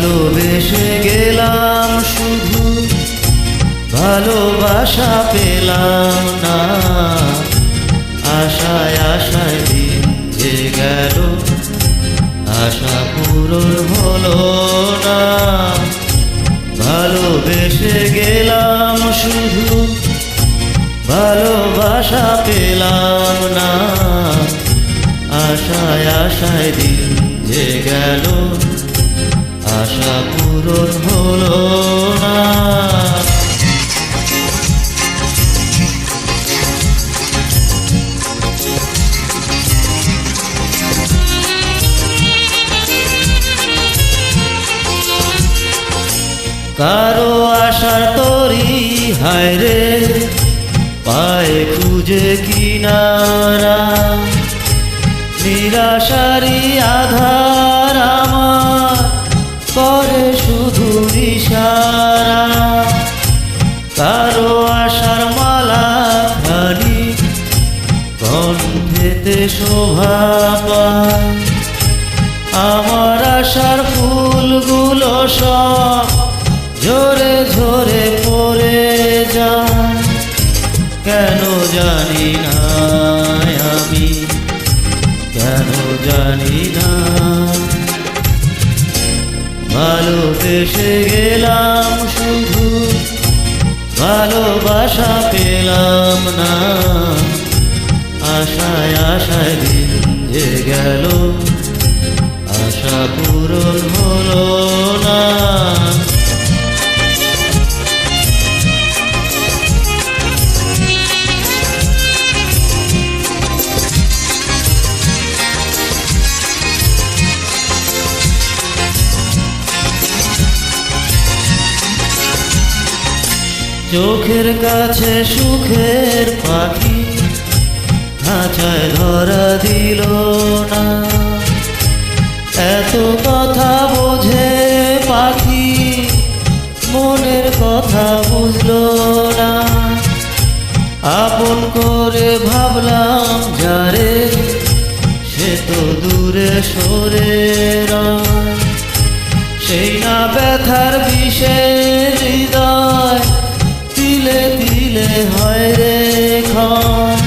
ভালোবেসে গেলাম শুধু ভালোবাসা পেলাম না। আশায় আশায় দিন যে গেল আশা পূরণ হলো না। ভালোবেসে গেলাম শুধু ভালোবাসা পেলাম না। আশায় আশায় দিন যে গেল আশা পূরণ হলো না। কারো আশার তরি হায় রে পায়ে খুঁজে কিনারা। নিরাশারি আধার আমার করে শুধু ইশারা। কারো আশার মালা খানি কণ্ঠেতে শোভা পায়। আমার আশার ফুলগুলো সব ঝরে ঝরে পড়ে যায়। কেন জানি না আমি, কেন জানি না। ভালোবেসে গেলাম শুধু ভালোবাসা পেলাম না। আশায় আশায় দিন যে গেল আশা পূরণ হলো না। চোখের কাছে সুখের পাখি খাঁচায় ধরা দিল না। এত কথা বোঝে পাখি মনের কথা বুঝলো না। আপন করে ভাবলাম যারে সে তো দূরে সরে রয়। সেই না ব্যথার বিষের হৃদয় দিলে দিলে হয় রে ক্ষণ।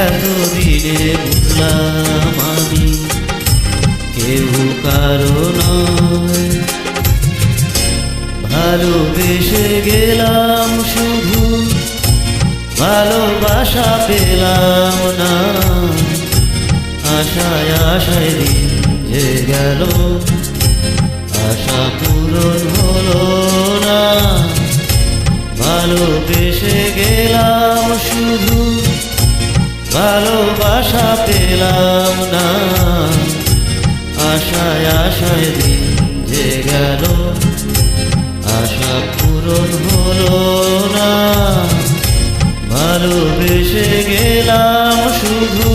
এতদিনে বুঝলাম আমি কেউ কারো নয়। ভালোবেসে গেলাম শুধু ভালোবাসা পেলাম না। আশায় আশায় দিন যে গেল আশা পূরণ হলো না। ভালোবেসে গেলাম শুধু ভালোবাসা পেলাম না। আশায় আশায় দিন যে গেল আশা পূরণ হলো না। ভালোবেসে গেলাম শুধু